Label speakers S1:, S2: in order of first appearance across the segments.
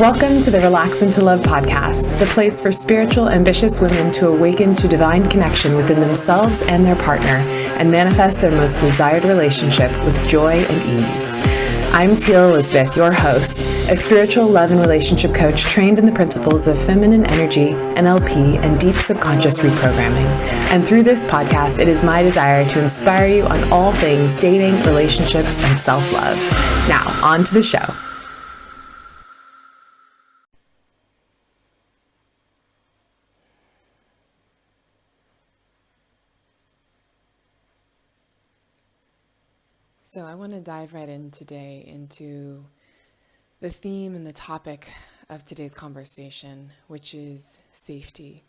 S1: Welcome to the Relax into Love podcast, the place for spiritual, ambitious women to awaken to divine connection within themselves and their partner and manifest their most desired relationship with joy and ease. I'm Teal Elizabeth, your host, a spiritual love and relationship coach trained in the principles of feminine energy, NLP, and deep subconscious reprogramming. And through this podcast, it is my desire to inspire you on all things dating, relationships, and self-love. Now, on to the show. So I want to dive right in today into the theme and the topic of today's conversation, which is safety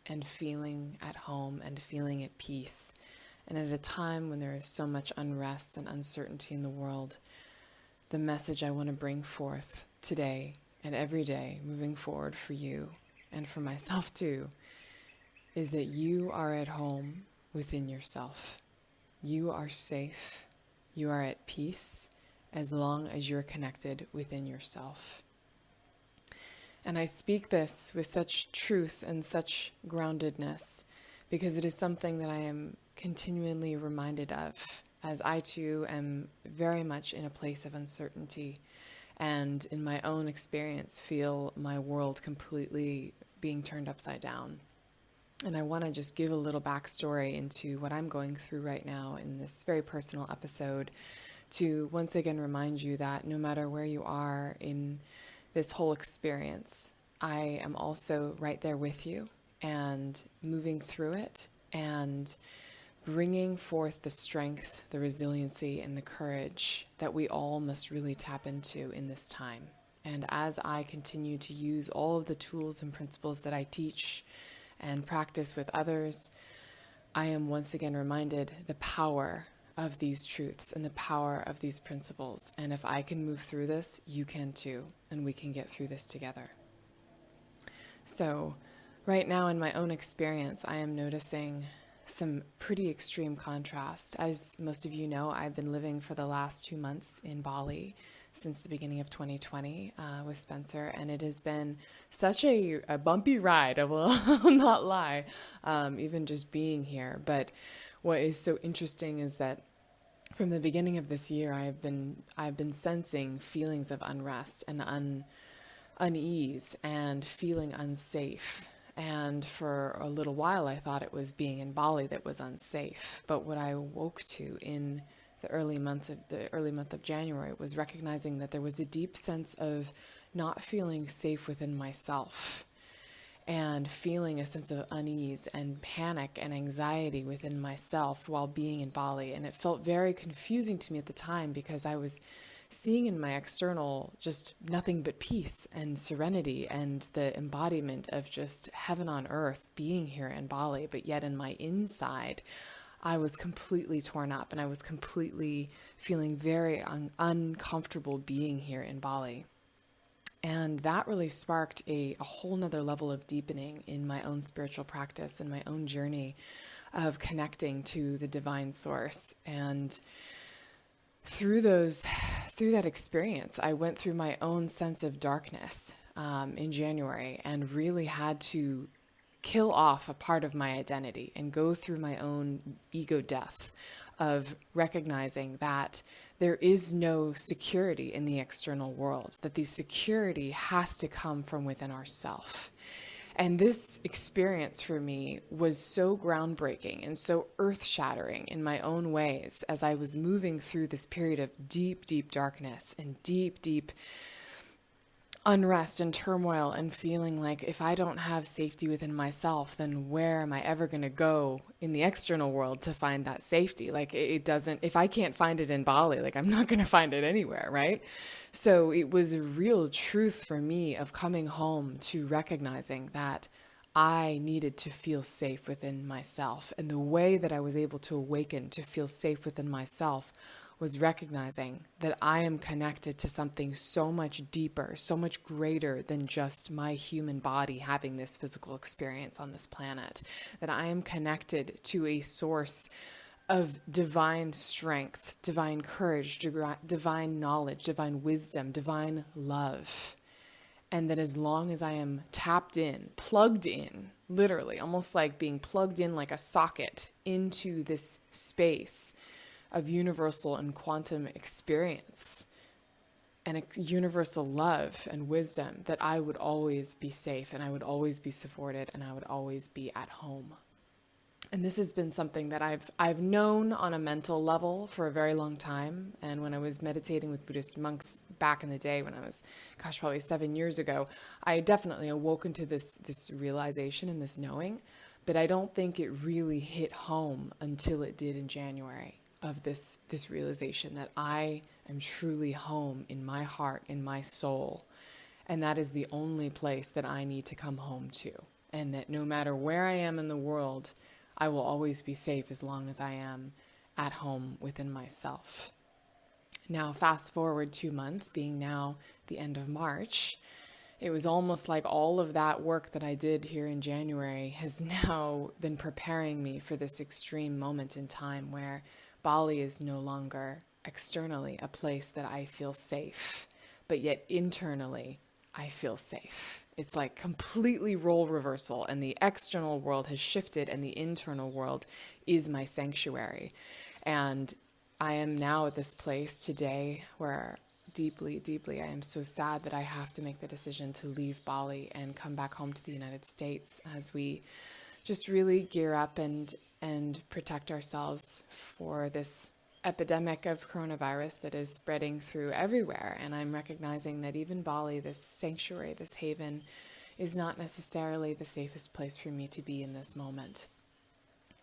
S1: and feeling at home and feeling at peace. And at a time when there is so much unrest and uncertainty in the world, the message I want to bring forth today and every day moving forward for you and for myself too, is that you are at home within yourself. You are safe. You are at peace as long as you're connected within yourself. And I speak this with such truth and such groundedness because it is something that I am continually reminded of, as I too am very much in a place of uncertainty and in my own experience feel my world completely being turned upside down. And I want to just give a little backstory into what I'm going through right now in this very personal episode to once again remind you that no matter where you are in this whole experience, I am also right there with you and moving through it and bringing forth the strength, the resiliency, and the courage that we all must really tap into in this time. And as I continue to use all of the tools and principles that I teach and practice with others, I am once again reminded the power of these truths and the power of these principles. And if I can move through this, you can too, and we can get through this together. So right now in my own experience, I am noticing some pretty extreme contrast. As most of you know, I've been living for the last 2 months in Bali since the beginning of 2020 with Spencer, and it has been such a bumpy ride, I will not lie, even just being here. But what is so interesting is that from the beginning of this year, I've been sensing feelings of unrest and unease and feeling unsafe. And for a little while, I thought it was being in Bali that was unsafe. But what I woke to in the early month of January was recognizing that there was a deep sense of not feeling safe within myself and feeling a sense of unease and panic and anxiety within myself while being in Bali. And it felt very confusing to me at the time because I was seeing in my external just nothing but peace and serenity and the embodiment of just heaven on earth being here in Bali. But yet in my inside, I was completely torn up and I was completely feeling very uncomfortable being here in Bali. And that really sparked a whole nother level of deepening in my own spiritual practice and my own journey of connecting to the divine source. And through that experience, I went through my own sense of darkness in January and really had to kill off a part of my identity and go through my own ego death of recognizing that there is no security in the external world, that the security has to come from within ourself. And this experience for me was so groundbreaking and so earth-shattering in my own ways as I was moving through this period of deep, deep darkness and deep, deep unrest and turmoil and feeling like if I don't have safety within myself, then where am I ever going to go in the external world to find that safety? Like it doesn't, if I can't find it in Bali, like I'm not going to find it anywhere, right? So it was a real truth for me of coming home to recognizing that I needed to feel safe within myself. And the way that I was able to awaken to feel safe within myself was recognizing that I am connected to something so much deeper, so much greater than just my human body having this physical experience on this planet, that I am connected to a source of divine strength, divine courage, divine knowledge, divine wisdom, divine love. And that as long as I am tapped in, plugged in, literally, almost like being plugged in like a socket into this space of universal and quantum experience and universal love and wisdom, that I would always be safe and I would always be supported and I would always be at home. And this has been something that I've known on a mental level for a very long time. And when I was meditating with Buddhist monks back in the day, when I was, probably 7 years ago, I definitely awoken to this realization and this knowing. But I don't think it really hit home until it did in January, of this realization that I am truly home in my heart, in my soul. And that is the only place that I need to come home to. And that no matter where I am in the world, I will always be safe as long as I am at home within myself. Now, fast forward 2 months, being now the end of March, it was almost like all of that work that I did here in January has now been preparing me for this extreme moment in time where Bali is no longer externally a place that I feel safe, but yet internally I feel safe. It's like completely role reversal, and the external world has shifted and the internal world is my sanctuary. And I am now at this place today where deeply, deeply, I am so sad that I have to make the decision to leave Bali and come back home to the United States as we just really gear up and protect ourselves for this epidemic of coronavirus that is spreading through everywhere. And I'm recognizing that even Bali, this sanctuary, this haven, is not necessarily the safest place for me to be in this moment.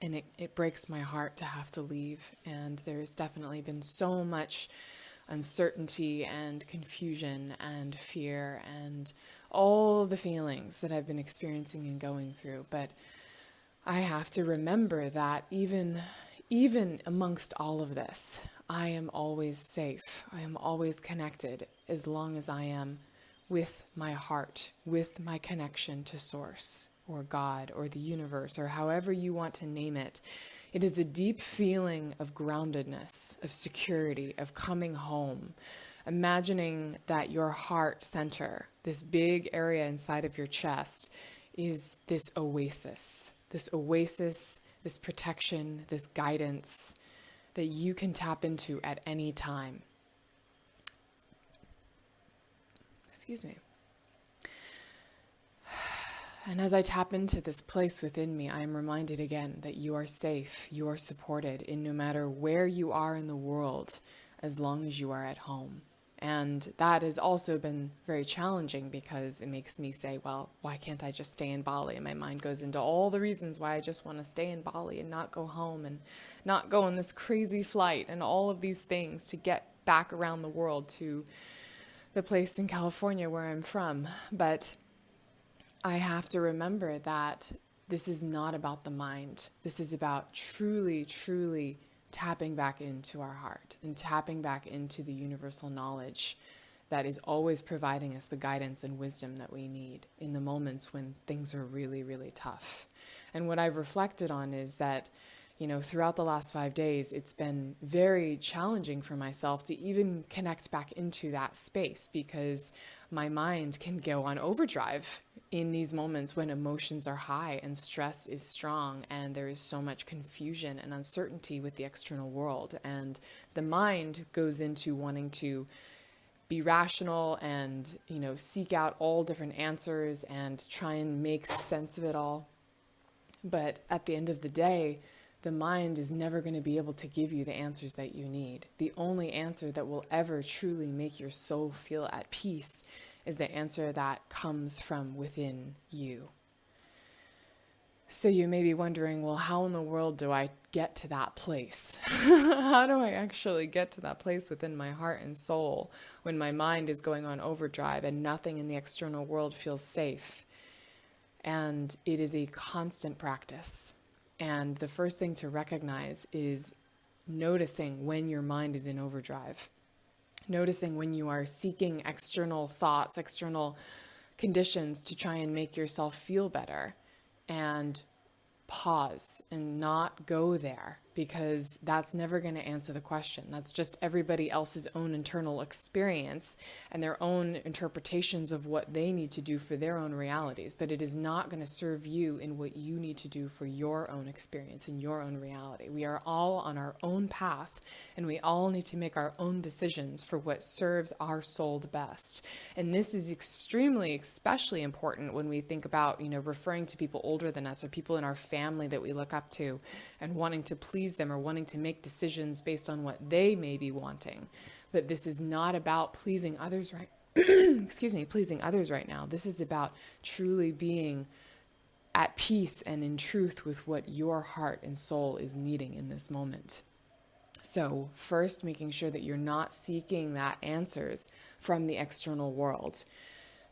S1: And it breaks my heart to have to leave. And there has definitely been so much uncertainty and confusion and fear and all the feelings that I've been experiencing and going through. But I have to remember that even amongst all of this, I am always safe. I am always connected as long as I am with my heart, with my connection to Source or God or the universe or however you want to name it. It is a deep feeling of groundedness, of security, of coming home. Imagining that your heart center, this big area inside of your chest, is this oasis, this protection, this guidance that you can tap into at any time. Excuse me. And as I tap into this place within me, I am reminded again that you are safe, you are supported in no matter where you are in the world, as long as you are at home. And that has also been very challenging because it makes me say, well, why can't I just stay in Bali? And my mind goes into all the reasons why I just want to stay in Bali and not go home and not go on this crazy flight and all of these things to get back around the world to the place in California where I'm from. But I have to remember that this is not about the mind. This is about truly, truly tapping back into our heart and tapping back into the universal knowledge that is always providing us the guidance and wisdom that we need in the moments when things are really, really tough. And what I've reflected on is that, throughout the last 5 days, it's been very challenging for myself to even connect back into that space because my mind can go on overdrive in these moments when emotions are high and stress is strong and there is so much confusion and uncertainty with the external world. And the mind goes into wanting to be rational and, seek out all different answers and try and make sense of it all. But at the end of the day, the mind is never going to be able to give you the answers that you need. The only answer that will ever truly make your soul feel at peace is the answer that comes from within you. So you may be wondering, well, how in the world do I get to that place? How do I actually get to that place within my heart and soul when my mind is going on overdrive and nothing in the external world feels safe? And it is a constant practice. And the first thing to recognize is noticing when your mind is in overdrive. Noticing when you are seeking external thoughts, external conditions to try and make yourself feel better, and pause and not go there because that's never going to answer the question. That's just everybody else's own internal experience and their own interpretations of what they need to do for their own realities. But it is not going to serve you in what you need to do for your own experience and your own reality. We are all on our own path, and we all need to make our own decisions for what serves our soul the best. And this is especially important when we think about, referring to people older than us or people in our family that we look up to and wanting to please them or wanting to make decisions based on what they may be wanting. But this is not about pleasing others pleasing others right now. This is about truly being at peace and in truth with what your heart and soul is needing in this moment. So first, making sure that you're not seeking that answers from the external world.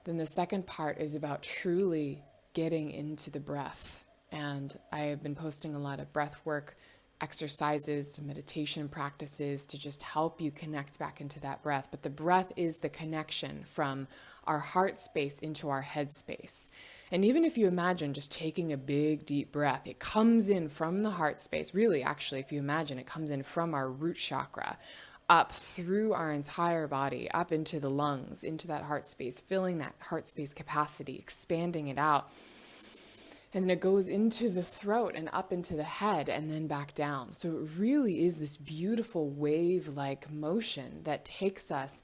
S1: Then the second part is about truly getting into the breath. And I have been posting a lot of breath work exercises, some meditation practices to just help you connect back into that breath. But the breath is the connection from our heart space into our head space. And even if you imagine just taking a big, deep breath, it comes in from the heart space. Really, actually, if you imagine, it comes in from our root chakra, up through our entire body, up into the lungs, into that heart space, filling that heart space capacity, expanding it out. And then it goes into the throat and up into the head and then back down. So it really is this beautiful wave-like motion that takes us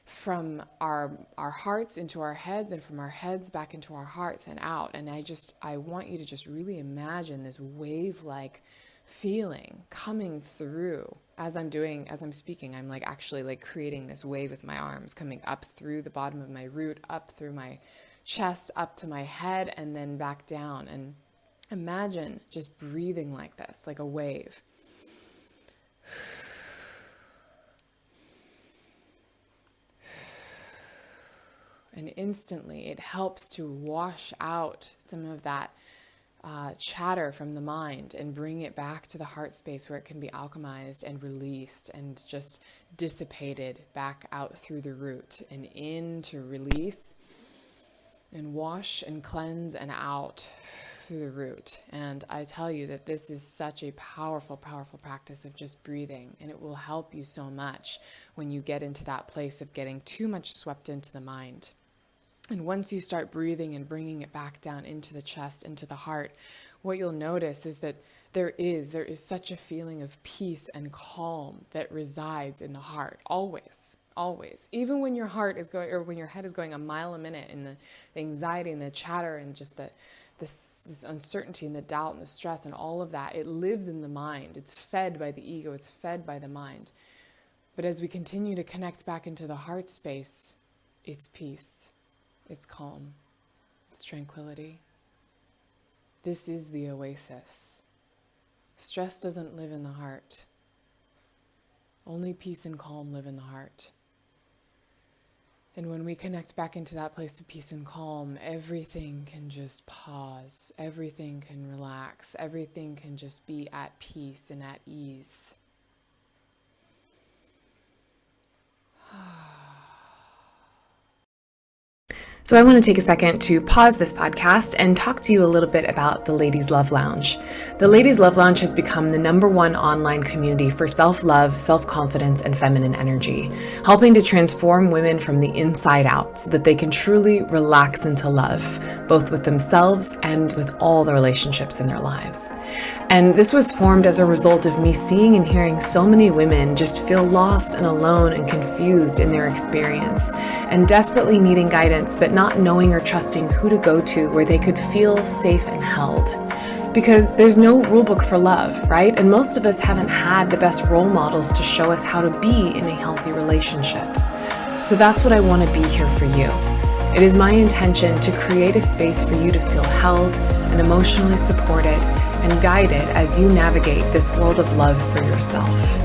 S1: from our hearts into our heads and from our heads back into our hearts and out. And I want you to just really imagine this wave-like feeling coming through. As I'm speaking, I'm actually creating this wave with my arms coming up through the bottom of my root, up through my chest, up to my head, and then back down. And imagine just breathing like this, like a wave. And instantly it helps to wash out some of that chatter from the mind and bring it back to the heart space where it can be alchemized and released and just dissipated back out through the root and in to release and wash and cleanse and out through the root. And I tell you that this is such a powerful, powerful practice of just breathing, and it will help you so much when you get into that place of getting too much swept into the mind. And once you start breathing and bringing it back down into the chest, into the heart, what you'll notice is that there is such a feeling of peace and calm that resides in the heart, always. Always. Even when your heart is going, or when your head is going a mile a minute, and the anxiety and the chatter and just this uncertainty and the doubt and the stress and all of that, it lives in the mind. It's fed by the ego. It's fed by the mind. But as we continue to connect back into the heart space, it's peace. It's calm. It's tranquility. This is the oasis. Stress doesn't live in the heart. Only peace and calm live in the heart. And when we connect back into that place of peace and calm, everything can just pause. Everything can relax. Everything can just be at peace and at ease.
S2: So I want to take a second to pause this podcast and talk to you a little bit about the Ladies Love Lounge. The Ladies Love Lounge has become the #1 online community for self-love, self-confidence, and feminine energy, helping to transform women from the inside out so that they can truly relax into love, both with themselves and with all the relationships in their lives. And this was formed as a result of me seeing and hearing so many women just feel lost and alone and confused in their experience and desperately needing guidance, but not knowing or trusting who to go to where they could feel safe and held. Because there's no rule book for love, right? And most of us haven't had the best role models to show us how to be in a healthy relationship. So that's what I want to be here for you. It is my intention to create a space for you to feel held and emotionally supported and guided as you navigate this world of love for yourself.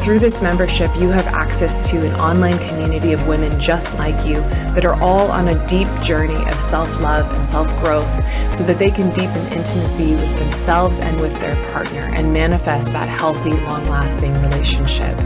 S2: Through this membership, you have access to an online community of women just like you that are all on a deep journey of self-love and self-growth so that they can deepen intimacy with themselves and with their partner and manifest that healthy, long-lasting relationship.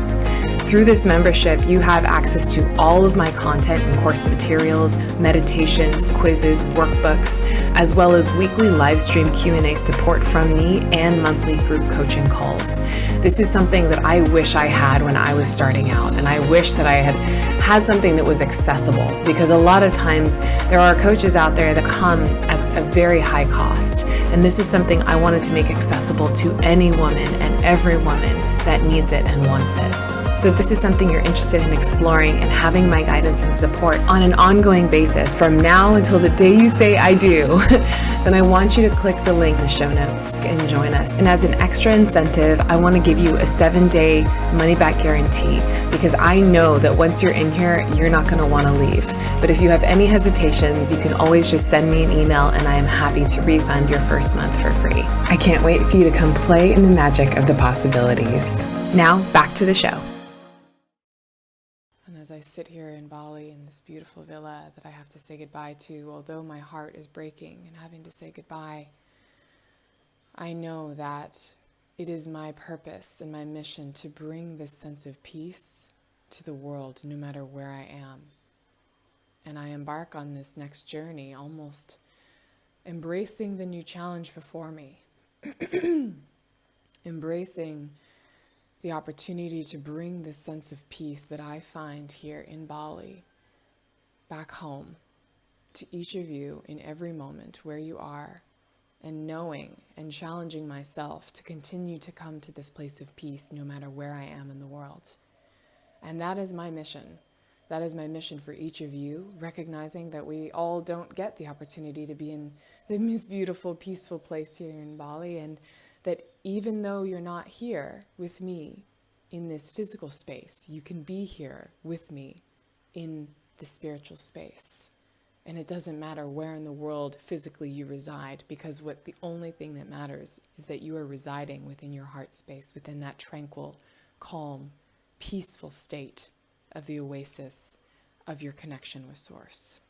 S2: Through this membership, you have access to all of my content and course materials, meditations, quizzes, workbooks, as well as weekly live stream Q&A support from me and monthly group coaching calls. This is something that I wish I had when I was starting out, and I wish that I had something that was accessible, because a lot of times there are coaches out there that come at a very high cost, and this is something I wanted to make accessible to any woman and every woman that needs it and wants it. So if this is something you're interested in exploring and having my guidance and support on an ongoing basis from now until the day you say I do, then I want you to click the link in the show notes and join us. And as an extra incentive, I want to give you a 7-day money-back guarantee, because I know that once you're in here, you're not going to want to leave. But if you have any hesitations, you can always just send me an email and I am happy to refund your first month for free. I can't wait for you to come play in the magic of the possibilities. Now, back to the show.
S1: And as I sit here in Bali in this beautiful villa that I have to say goodbye to, although my heart is breaking and having to say goodbye, I know that it is my purpose and my mission to bring this sense of peace to the world, no matter where I am. And I embark on this next journey, almost embracing the new challenge before me, embracing the opportunity to bring this sense of peace that I find here in Bali back home to each of you in every moment where you are, and knowing and challenging myself to continue to come to this place of peace no matter where I am in the world. And that is my mission. That is my mission for each of you, recognizing that we all don't get the opportunity to be in the most beautiful, peaceful place here in Bali, and that even though you're not here with me in this physical space, you can be here with me in the spiritual space. And it doesn't matter where in the world physically you reside, because the only thing that matters is that you are residing within your heart space, within that tranquil, calm, peaceful state of the oasis of your connection with Source.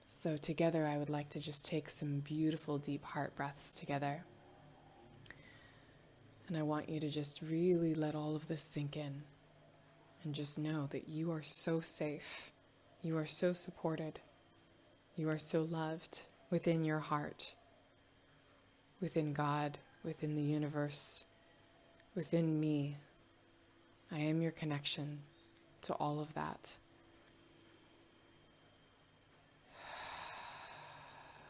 S1: So together, I would like to just take some beautiful deep heart breaths together. And I want you to just really let all of this sink in and just know that you are so safe. You are so supported. You are so loved within your heart, within God, within the universe, within me. I am your connection to all of that.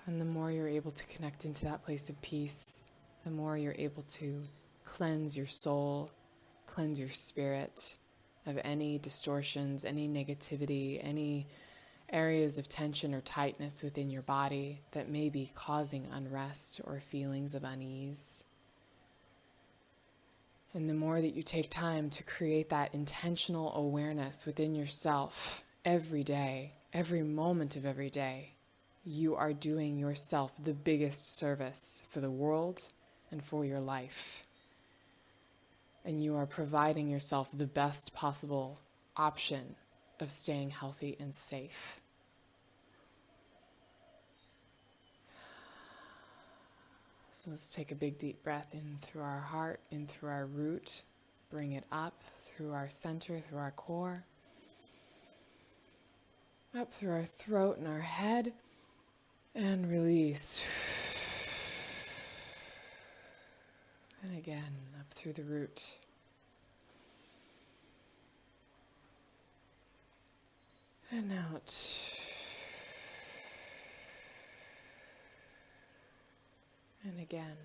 S1: And the more you're able to connect into that place of peace, the more you're able to cleanse your soul, cleanse your spirit of any distortions, any negativity, any areas of tension or tightness within your body that may be causing unrest or feelings of unease. And the more that you take time to create that intentional awareness within yourself every day, every moment of every day, you are doing yourself the biggest service for the world and for your life. And you are providing yourself the best possible option of staying healthy and safe. So let's take a big deep breath in through our heart, in through our root, bring it up through our center, through our core, up through our throat and our head, and release. And again, up through the root. And out. And again.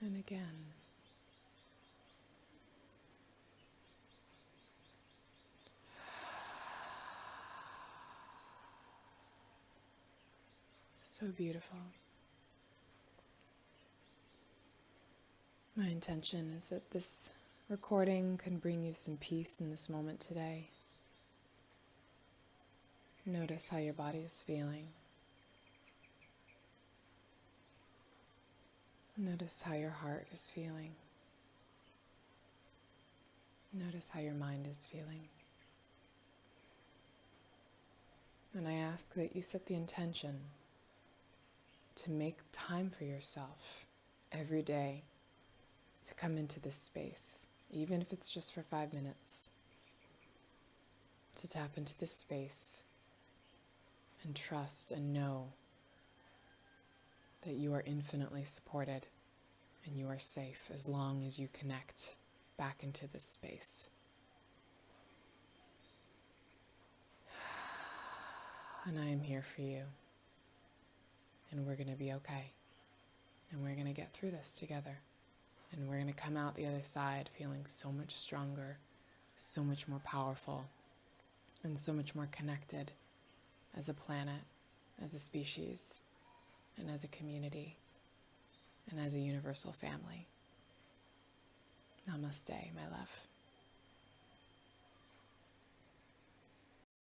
S1: And again. So beautiful. My intention is that this recording can bring you some peace in this moment today. Notice how your body is feeling. Notice how your heart is feeling. Notice how your mind is feeling. And I ask that you set the intention to make time for yourself every day to come into this space, even if it's just for 5 minutes, to tap into this space and trust and know that you are infinitely supported and you are safe as long as you connect back into this space. And I am here for you. And we're going to be okay. And we're going to get through this together. And we're going to come out the other side feeling so much stronger, so much more powerful, and so much more connected as a planet, as a species, and as a community, and as a universal family. Namaste, my love.